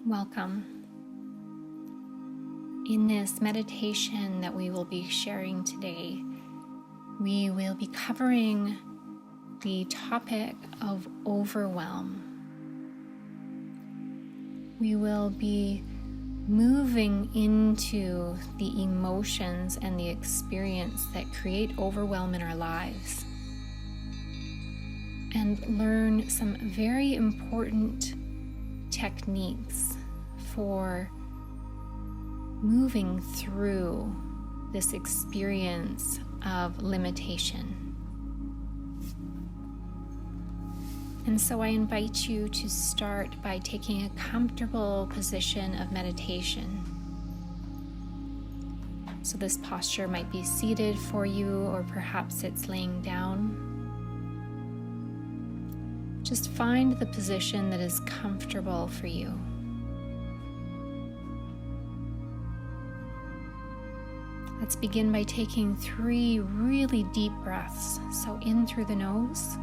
Welcome. In this meditation that we will be sharing today, we will be covering the topic of overwhelm. We will be moving into the emotions and the experience that create overwhelm in our lives, and learn some very important techniques for moving through this experience of limitation. And so I invite you to start by taking a comfortable position of meditation. So this posture might be seated for you, or perhaps it's laying down. Just find the position that is comfortable for you. Let's begin by taking 3 really deep breaths. So in through the nose,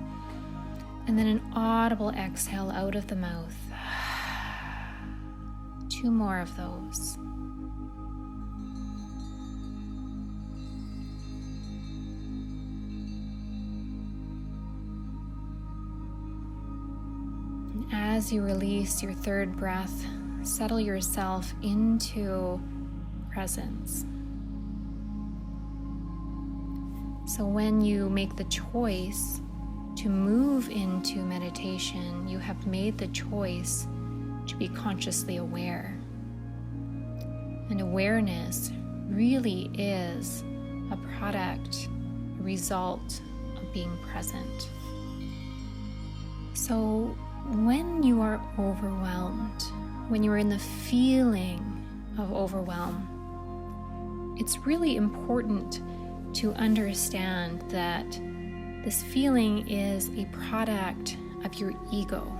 and then an audible exhale out of the mouth. 2 more of those. And as you release your 3rd breath, settle yourself into presence. So when you make the choice to move into meditation, you have made the choice to be consciously aware. And awareness really is a product, a result of being present. So when you are overwhelmed, when you are in the feeling of overwhelm, it's really important to understand that this feeling is a product of your ego.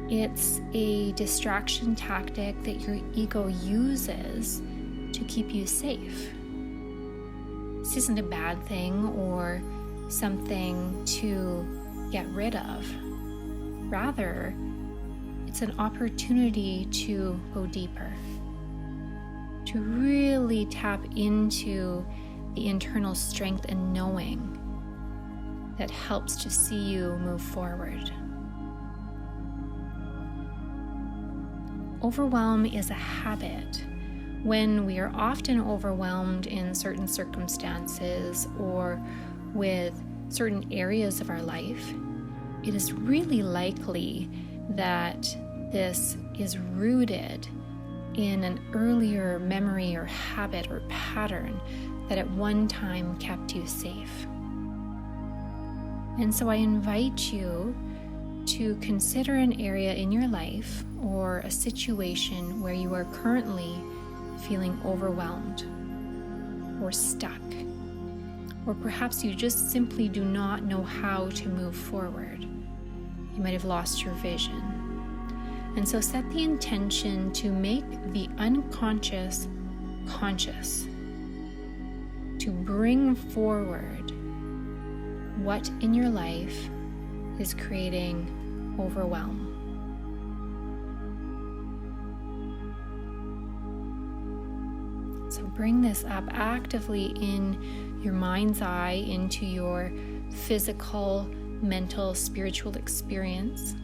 It's a distraction tactic that your ego uses to keep you safe. This isn't a bad thing or something to get rid of. Rather, it's an opportunity to go deeper, to really tap into the internal strength and knowing that helps to see you move forward. Overwhelm is a habit. When we are often overwhelmed in certain circumstances or with certain areas of our life, it is really likely that this is rooted in an earlier memory or habit or pattern that at one time kept you safe. And so I invite you to consider an area in your life or a situation where you are currently feeling overwhelmed or stuck, or perhaps you just simply do not know how to move forward. You might have lost your vision. And so set the intention to make the unconscious conscious, to bring forward what in your life is creating overwhelm. So bring this up actively in your mind's eye into your physical, mental, spiritual experience,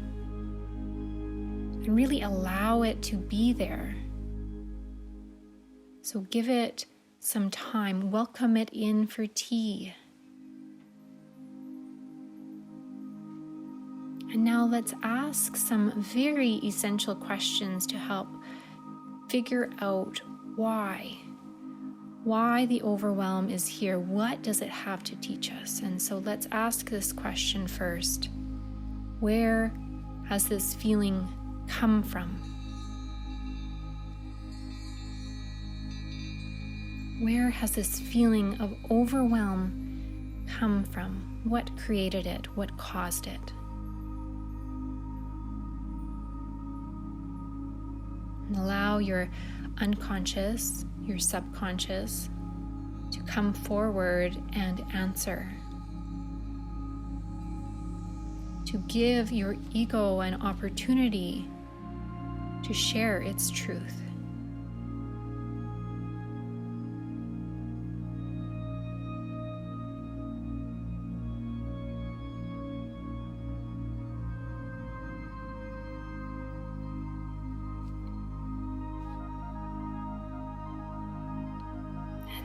and really allow it to be there. So give it some time, welcome it in for tea. And now let's ask some very essential questions to help figure out why the overwhelm is here. What does it have to teach us? And so let's ask this question first. Where has this feeling come from? Where has this feeling of overwhelm come from? What created it? What caused it? And allow your unconscious, your subconscious, to come forward and answer. To give your ego an opportunity to share its truth.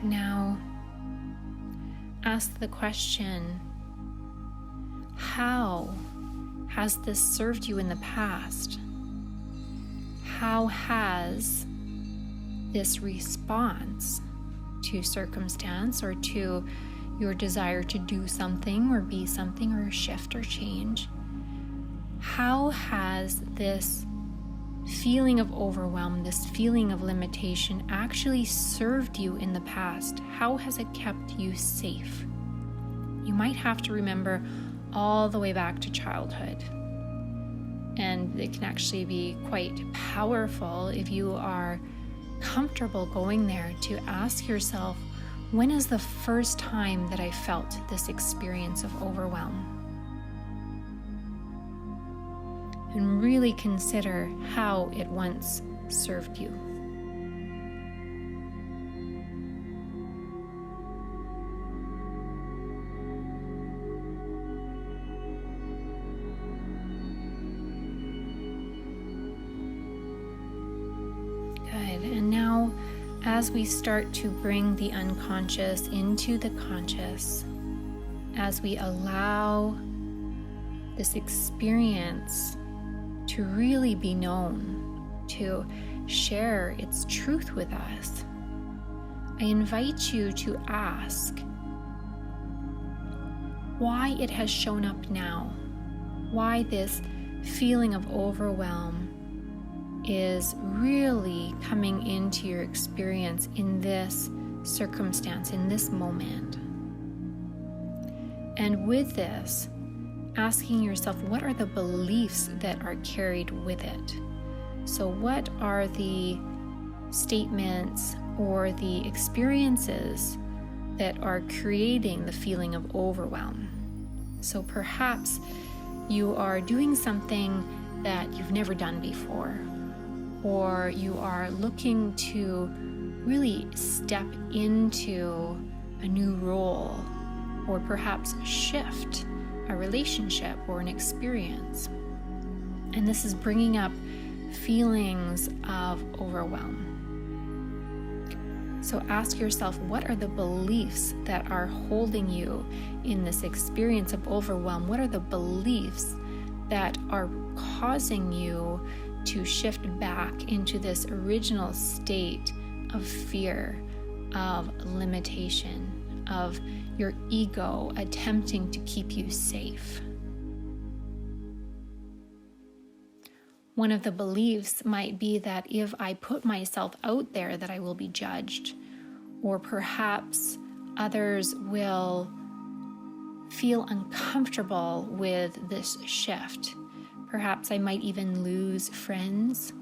And now ask the question, how has this served you in the past? How has this response to circumstance or to your desire to do something or be something or shift or change, how has this feeling of overwhelm, this feeling of limitation actually served you in the past? How has it kept you safe? You might have to remember all the way back to childhood. And it can actually be quite powerful if you are comfortable going there to ask yourself, when is the first time that I felt this experience of overwhelm? And really consider how it once served you. And now, as we start to bring the unconscious into the conscious, as we allow this experience to really be known, to share its truth with us, I invite you to ask why it has shown up now, why this feeling of overwhelm is really coming into your experience in this circumstance, in this moment. And with this, asking yourself, what are the beliefs that are carried with it? So what are the statements or the experiences that are creating the feeling of overwhelm? So perhaps you are doing something that you've never done before, or you are looking to really step into a new role, or perhaps shift a relationship or an experience. And this is bringing up feelings of overwhelm. So ask yourself, what are the beliefs that are holding you in this experience of overwhelm? What are the beliefs that are causing you to shift back into this original state of fear, of limitation, of your ego attempting to keep you safe? One of the beliefs might be that if I put myself out there, that I will be judged, or perhaps others will feel uncomfortable with this shift. Perhaps I might even lose friends,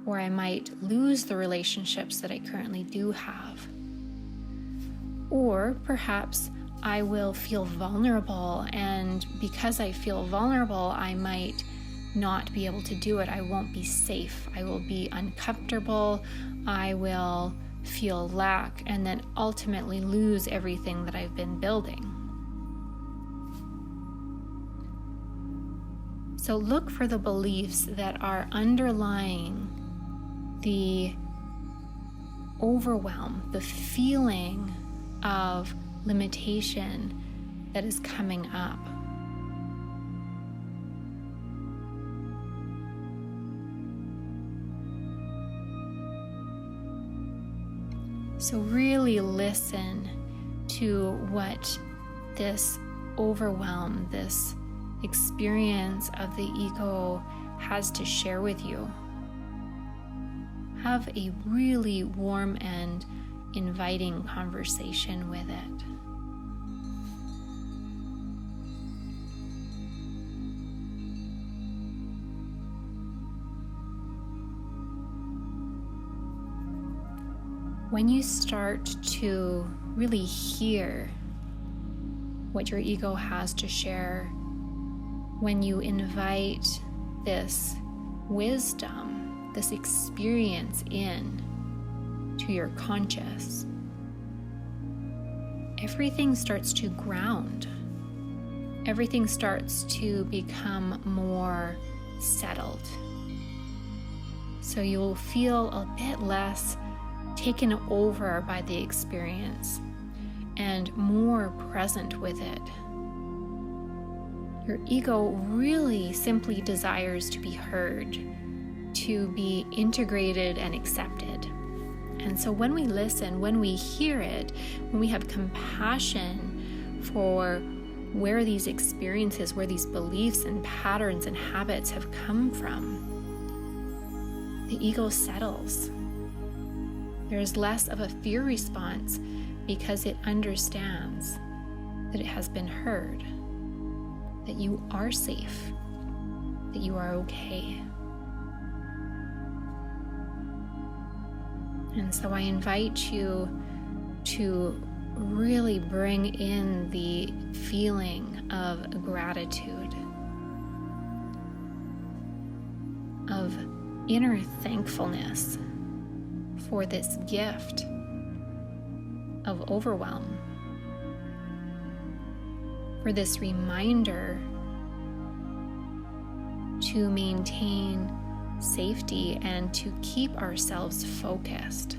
or I might lose the relationships that I currently do have. Or perhaps I will feel vulnerable, and because I feel vulnerable, I might not be able to do it. I won't be safe. I will be uncomfortable. I will feel lack, and then ultimately lose everything that I've been building. So look for the beliefs that are underlying the overwhelm, the feeling of limitation that is coming up. So really listen to what this overwhelm, this experience of the ego has to share with you. Have a really warm and inviting conversation with it. When you start to really hear what your ego has to share, when you invite this wisdom this experience in to your conscious, everything starts to ground. Everything starts to become more settled. So you'll feel a bit less taken over by the experience and more present with it. Your ego really simply desires to be heard, to be integrated and accepted. And so when we listen, when we hear it, when we have compassion for where these experiences, where these beliefs and patterns and habits have come from, the ego settles. There's less of a fear response because it understands that it has been heard, that you are safe, that you are okay. And so I invite you to really bring in the feeling of gratitude, of inner thankfulness for this gift of overwhelm, for this reminder to maintain safety and to keep ourselves focused.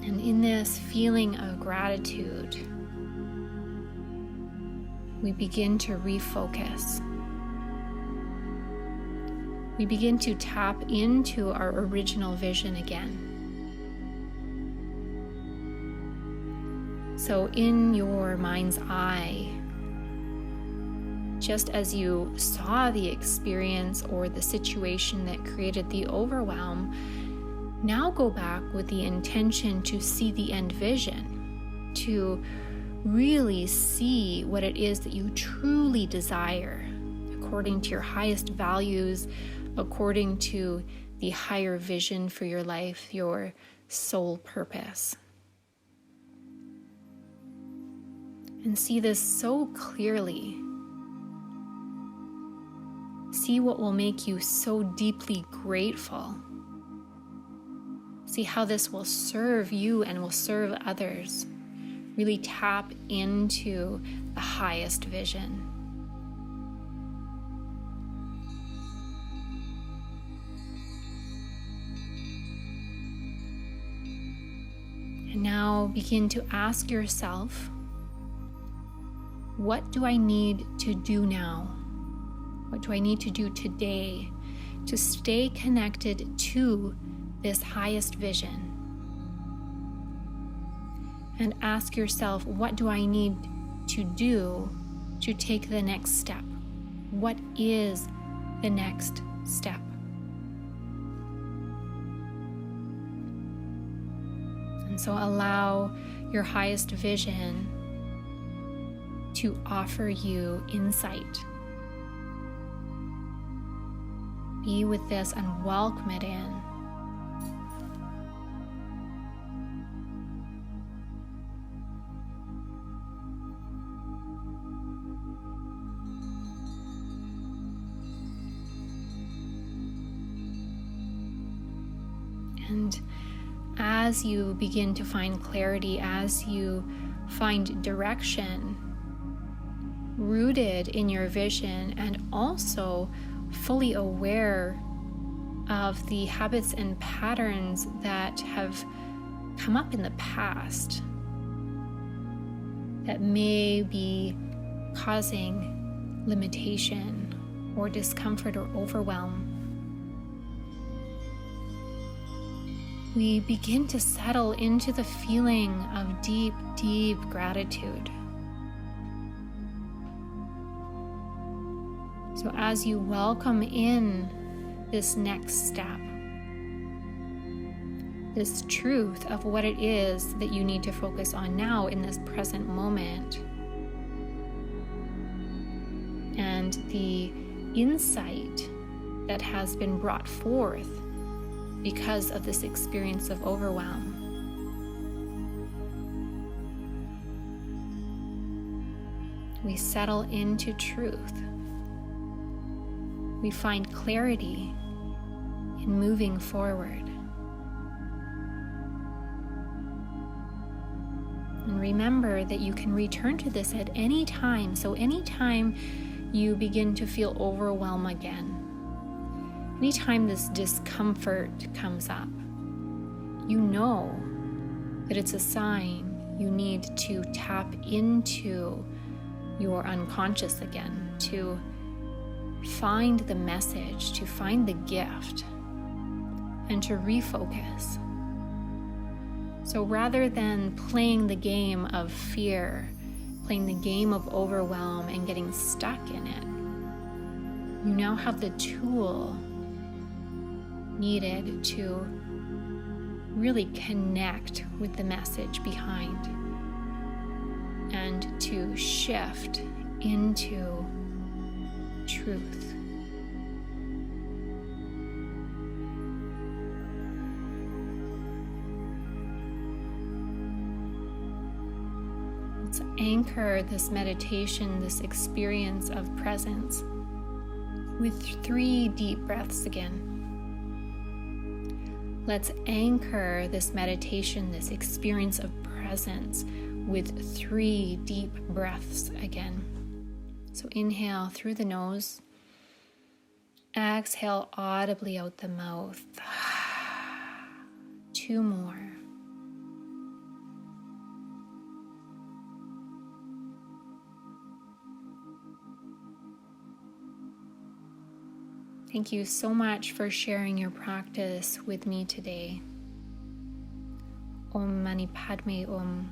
And in this feeling of gratitude, we begin to refocus. We begin to tap into our original vision again. So in your mind's eye, just as you saw the experience or the situation that created the overwhelm, now go back with the intention to see the end vision, to really see what it is that you truly desire, according to your highest values, according to the higher vision for your life, your soul purpose. And see this so clearly. See what will make you so deeply grateful. See how this will serve you and will serve others. Really tap into the highest vision. And now begin to ask yourself, what do I need to do now? What do I need to do today to stay connected to this highest vision? And ask yourself, what do I need to do to take the next step? What is the next step? And so allow your highest vision to offer you insight. Be with this and welcome it in. And as you begin to find clarity, as you find direction rooted in your vision and also fully aware of the habits and patterns that have come up in the past that may be causing limitation or discomfort or overwhelm, we begin to settle into the feeling of deep, deep gratitude. So as you welcome in this next step, this truth of what it is that you need to focus on now in this present moment, and the insight that has been brought forth because of this experience of overwhelm, we settle into truth. We find clarity in moving forward. And remember that you can return to this at any time. So anytime you begin to feel overwhelmed again, anytime this discomfort comes up, you know that it's a sign you need to tap into your unconscious again, to find the message, to find the gift, and to refocus. So rather than playing the game of fear, playing the game of overwhelm and getting stuck in it, you now have the tool needed to really connect with the message behind and to shift into truth. Let's anchor this meditation, this experience of presence, with 3 deep breaths again. Let's anchor this meditation, this experience of presence, with 3 deep breaths again. So inhale through the nose, exhale audibly out the mouth. 2 more. Thank you so much for sharing your practice with me today. Om Mani Padme Om.